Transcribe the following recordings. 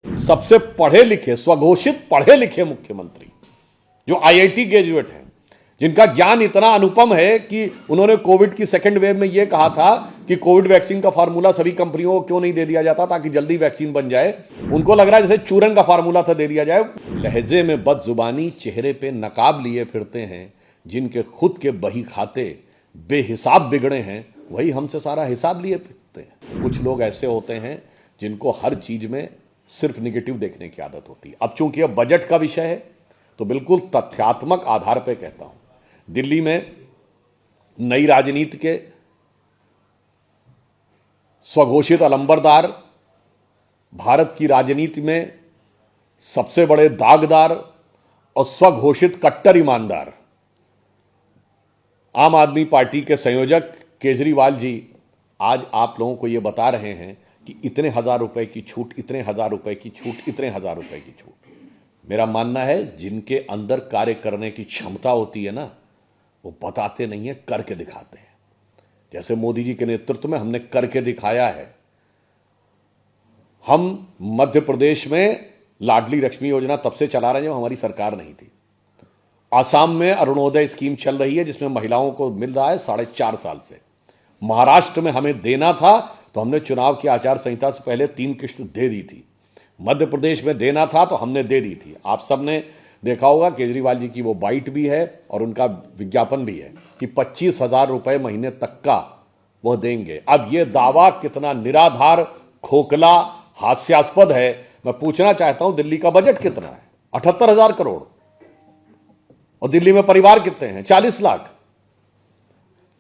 सबसे पढ़े लिखे, स्वघोषित पढ़े लिखे मुख्यमंत्री जो आईआईटी ग्रेजुएट हैं, जिनका ज्ञान इतना अनुपम है कि उन्होंने कोविड की सेकेंड वेव में यह कहा था कि कोविड वैक्सीन का फार्मूला सभी कंपनियों को क्यों नहीं दे दिया जाता ताकि जल्दी वैक्सीन बन जाए। उनको लग रहा है जैसे चूरन का फार्मूला था, दे दिया जाए। लहजे में बदजुबानी, चेहरे पे नकाब लिए फिरते हैं, जिनके खुद के बही खाते बेहिसाब बिगड़े हैं, वही हमसे सारा हिसाब लिए फिरते हैं। कुछ लोग ऐसे होते हैं जिनको हर चीज में सिर्फ निगेटिव देखने की आदत होती है। अब चूंकि अब बजट का विषय है तो बिल्कुल तथ्यात्मक आधार पर कहता हूं, दिल्ली में नई राजनीति के स्वघोषित अलंबरदार, भारत की राजनीति में सबसे बड़े दागदार और स्वघोषित कट्टर ईमानदार आम आदमी पार्टी के संयोजक केजरीवाल जी आज आप लोगों को यह बता रहे हैं कि इतने हजार रुपए की छूट, इतने हजार रुपए की छूट, इतने हजार रुपए की छूट। मेरा मानना है जिनके अंदर कार्य करने की क्षमता होती है ना, वो बताते नहीं है, करके दिखाते हैं। जैसे मोदी जी के नेतृत्व में हमने करके दिखाया है। हम मध्य प्रदेश में लाडली लक्ष्मी योजना तब से चला रहे हैं जब हमारी सरकार नहीं थी। आसाम में अरुणोदय स्कीम चल रही है जिसमें महिलाओं को मिल रहा है 4.5 साल से। महाराष्ट्र में हमें देना था तो हमने चुनाव की आचार संहिता से पहले 3 किस्त दे दी थी। मध्य प्रदेश में देना था तो हमने दे दी थी। आप सबने देखा होगा केजरीवाल जी की वो बाइट भी है और उनका विज्ञापन भी है कि 25,000 रुपए महीने तक का वो देंगे। अब ये दावा कितना निराधार, खोखला, हास्यास्पद है। मैं पूछना चाहता हूं दिल्ली का बजट कितना है? 78,000 करोड़। और दिल्ली में परिवार कितने हैं? 40 लाख।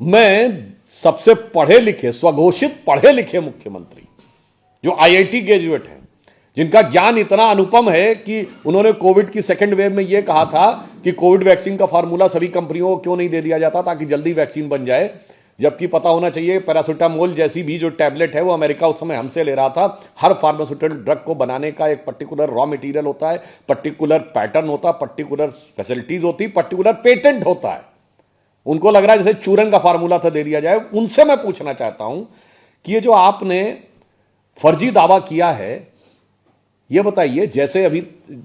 मैं सबसे पढ़े लिखे, स्वघोषित पढ़े लिखे मुख्यमंत्री जो आईआईटी ग्रेजुएट हैं, जिनका ज्ञान इतना अनुपम है कि उन्होंने कोविड की सेकेंड वेव में यह कहा था कि कोविड वैक्सीन का फार्मूला सभी कंपनियों को क्यों नहीं दे दिया जाता ताकि जल्दी वैक्सीन बन जाए। जबकि पता होना चाहिए पैरासिटामोल जैसी भी जो टैबलेट है वो अमेरिका उस समय हमसे ले रहा था। हर फार्मास्यूटिकल ड्रग को बनाने का एक पर्टिकुलर रॉ मटेरियल होता है, पर्टिकुलर पैटर्न होता है, पर्टिकुलर फैसिलिटीज होती, पर्टिकुलर पेटेंट होता है। उनको लग रहा है जैसे चूरन का फार्मूला था, दे दिया जाए। उनसे मैं पूछना चाहता हूं कि ये जो आपने फर्जी दावा किया है, ये बताइए, जैसे अभी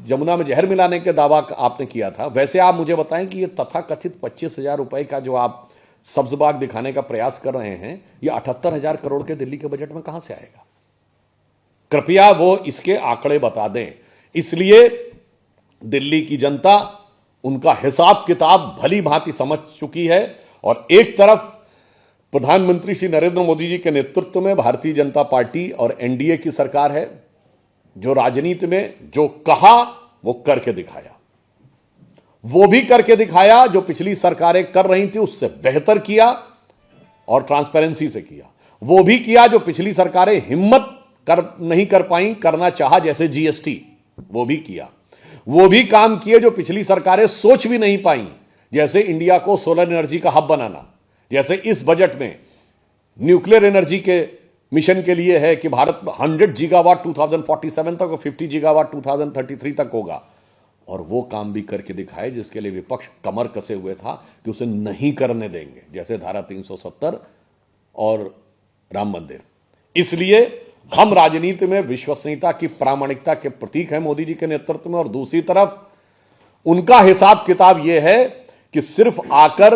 जमुना में जहर मिलाने के दावा आपने किया था, वैसे आप मुझे बताएं कि ये तथाकथित 25,000 रुपए का जो आप सब्जबाग दिखाने का प्रयास कर रहे हैं, ये 78,000 करोड़ के दिल्ली के बजट में कहां से आएगा? कृपया वो इसके आंकड़े बता दें। इसलिए दिल्ली की जनता उनका हिसाब किताब भली भांति समझ चुकी है। और एक तरफ प्रधानमंत्री श्री नरेंद्र मोदी जी के नेतृत्व में भारतीय जनता पार्टी और एनडीए की सरकार है, जो राजनीति में जो कहा वो करके दिखाया। वो भी करके दिखाया जो पिछली सरकारें कर रही थी उससे बेहतर किया और ट्रांसपेरेंसी से किया। वो भी किया जो पिछली सरकारें हिम्मत नहीं कर पाई, करना चाहा, जैसे जीएसटी, वो भी किया। वो भी काम किए जो पिछली सरकारें सोच भी नहीं पाई, जैसे इंडिया को सोलर एनर्जी का हब बनाना। जैसे इस बजट में न्यूक्लियर एनर्जी के मिशन के लिए है कि भारत 100 गीगावाट 2047 तक और 50 गीगावाट 2033 तक होगा। और वो काम भी करके दिखाए जिसके लिए विपक्ष कमर कसे हुए था कि उसे नहीं करने देंगे, जैसे धारा 370 और राम मंदिर। इसलिए हम राजनीति में विश्वसनीयता की, प्रामाणिकता के प्रतीक हैं मोदी जी के नेतृत्व में। और दूसरी तरफ उनका हिसाब किताब यह है कि सिर्फ आकर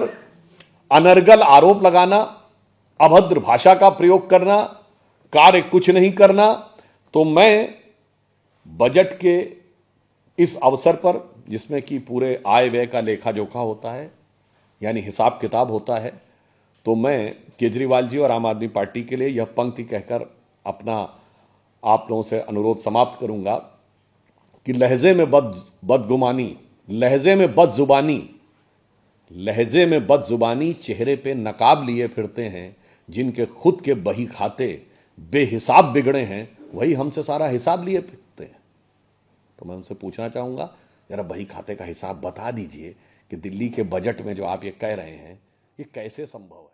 अनर्गल आरोप लगाना, अभद्र भाषा का प्रयोग करना, कार्य कुछ नहीं करना। तो मैं बजट के इस अवसर पर, जिसमें कि पूरे आय व्यय का लेखा जोखा होता है, यानी हिसाब किताब होता है, तो मैं केजरीवाल जी और आम आदमी पार्टी के लिए यह पंक्ति कहकर अपना आप लोगों से अनुरोध समाप्त करूंगा कि लहजे में बदगुमानी, लहजे में बदजुबानी, लहजे में बदजुबानी, चेहरे पे नकाब लिए फिरते हैं, जिनके खुद के बही खाते बेहिसाब बिगड़े हैं, वही हमसे सारा हिसाब लिए फिरते हैं। तो मैं उनसे पूछना चाहूंगा, जरा बही खाते का हिसाब बता दीजिए कि दिल्ली के बजट में जो आप ये कह रहे हैं, ये कैसे संभव है?